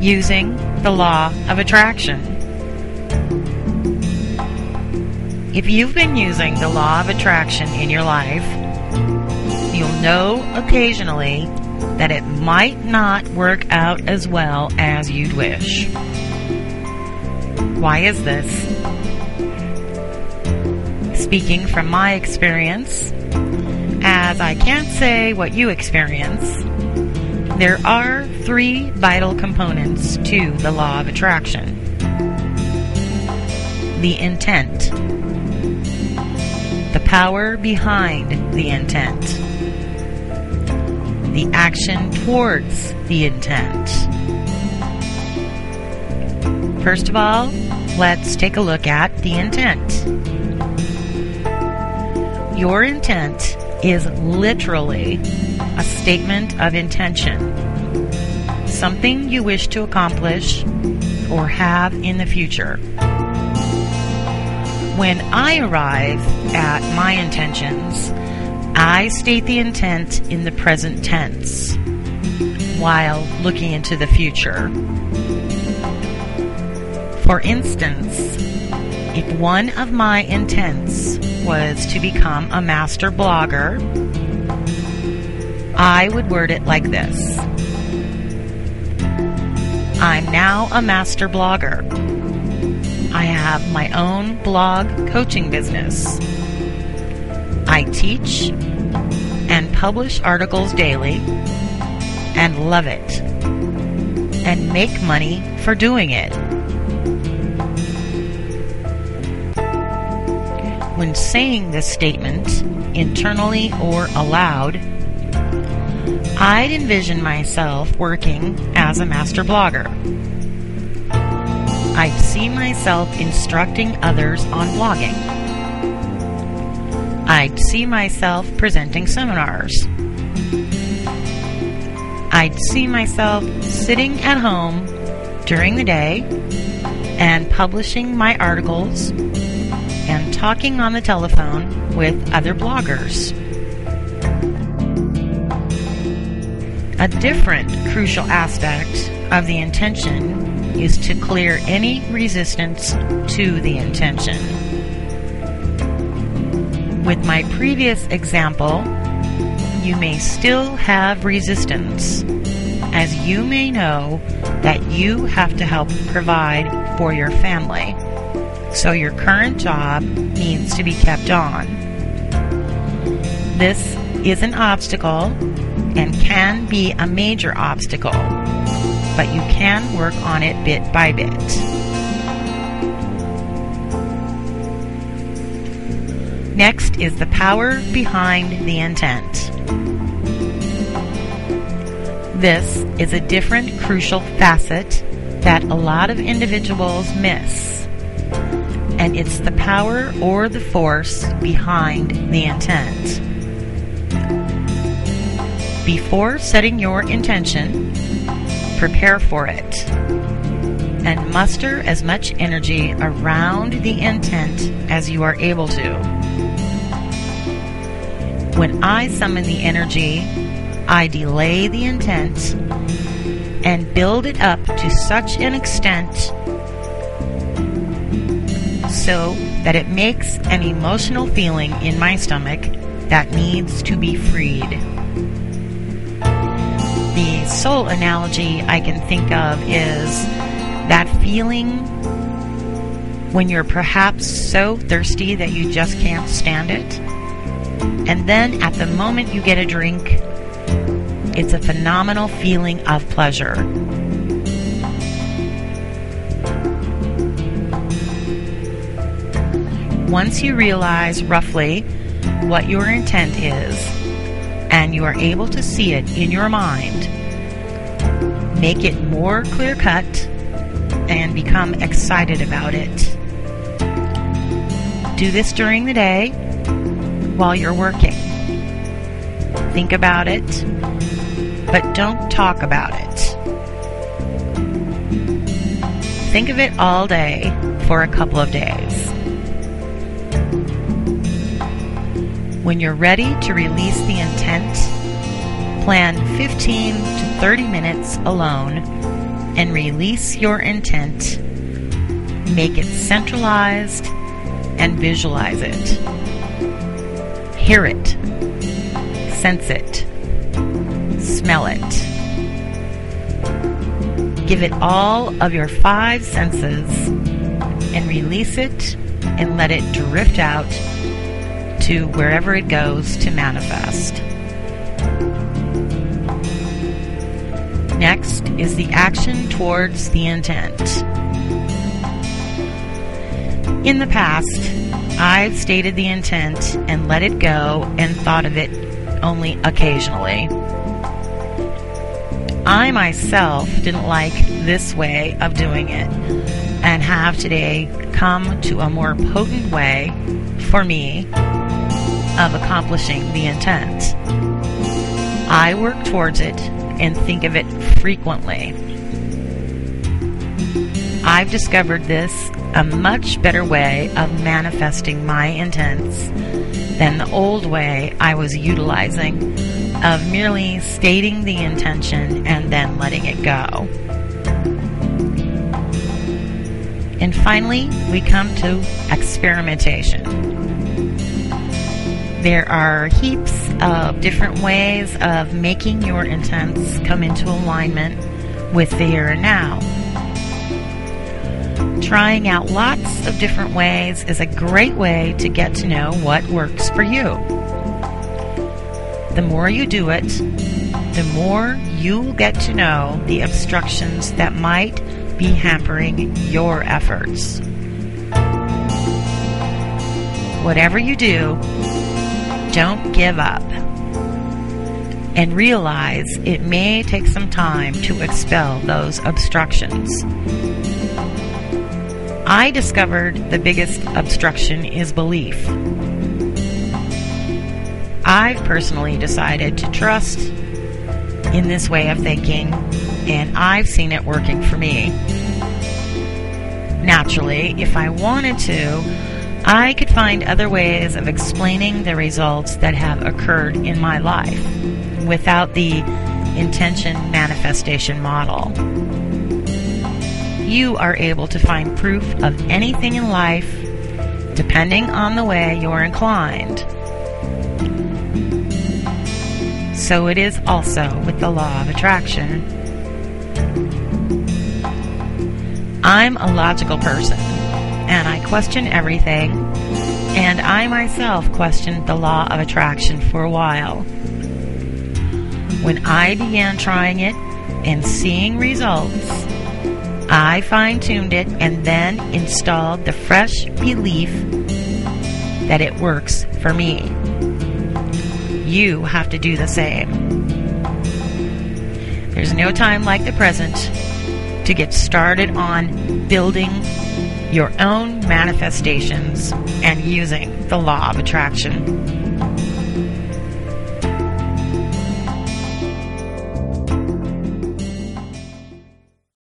using the law of attraction. If you've been using the law of attraction in your life, you'll know occasionally that it might not work out as well as you'd wish. Why is this? Speaking from my experience, as I can't say what you experience, there are 3 vital components to the law of attraction. The intent, the power behind the intent, the action towards the intent. First of all, let's take a look at the intent. Your intent is literally a statement of intention, something you wish to accomplish or have in the future. When I arrive at my intentions, I state the intent in the present tense while looking into the future. For instance, if one of my intents was to become a master blogger, I would word it like this: I'm now a master blogger. I have my own blog coaching business. I teach and publish articles daily and love it and make money for doing it. When saying this statement, internally or aloud, I'd envision myself working as a master blogger. I'd see myself instructing others on blogging. I'd see myself presenting seminars. I'd see myself sitting at home during the day and publishing my articles and talking on the telephone with other bloggers. A different crucial aspect of the intention is to clear any resistance to the intention. With my previous example, you may still have resistance, as you may know that you have to help provide for your family, so your current job needs to be kept on. This is an obstacle and can be a major obstacle, but you can work on it bit by bit. Next is the power behind the intent. This is a different crucial facet that a lot of individuals miss, and it's the power or the force behind the intent. Before setting your intention, prepare for it and muster as much energy around the intent as you are able to. When I summon the energy, I delay the intent and build it up to such an extent so that it makes an emotional feeling in my stomach that needs to be freed. The soul analogy I can think of is that feeling when you're perhaps so thirsty that you just can't stand it, and then at the moment you get a drink, it's a phenomenal feeling of pleasure. Once you realize roughly what your intent is, and you are able to see it in your mind, make it more clear-cut and become excited about it. Do this during the day while you're working. Think about it, but don't talk about it. Think of it all day for a couple of days. When you're ready to release the intent, plan 15 to 30 minutes alone and release your intent. Make it centralized and visualize it. Hear it, sense it, smell it. Give it all of your 5 senses and release it and let it drift out to wherever it goes to manifest. Next is the action towards the intent. In the past, I've stated the intent and let it go and thought of it only occasionally. I myself didn't like this way of doing it and have today come to a more potent way for me of accomplishing the intent. I work towards it and think of it frequently. I've discovered this a much better way of manifesting my intents than the old way I was utilizing of merely stating the intention and then letting it go. And finally, we come to experimentation. There are heaps of different ways of making your intents come into alignment with the here and now. Trying out lots of different ways is a great way to get to know what works for you. The more you do it, the more you'll get to know the obstructions that might be hampering your efforts. Whatever you do, don't give up. And realize it may take some time to expel those obstructions. I discovered the biggest obstruction is belief. I've personally decided to trust in this way of thinking, and I've seen it working for me. Naturally, if I wanted to, I could find other ways of explaining the results that have occurred in my life without the intention manifestation model. You are able to find proof of anything in life depending on the way you're inclined. So it is also with the law of attraction. I'm a logical person, and I question everything, and I myself questioned the law of attraction for a while. When I began trying it and seeing results, I fine-tuned it and then installed the fresh belief that it works for me. You have to do the same. There's no time like the present to get started on building your own manifestations and using the law of attraction.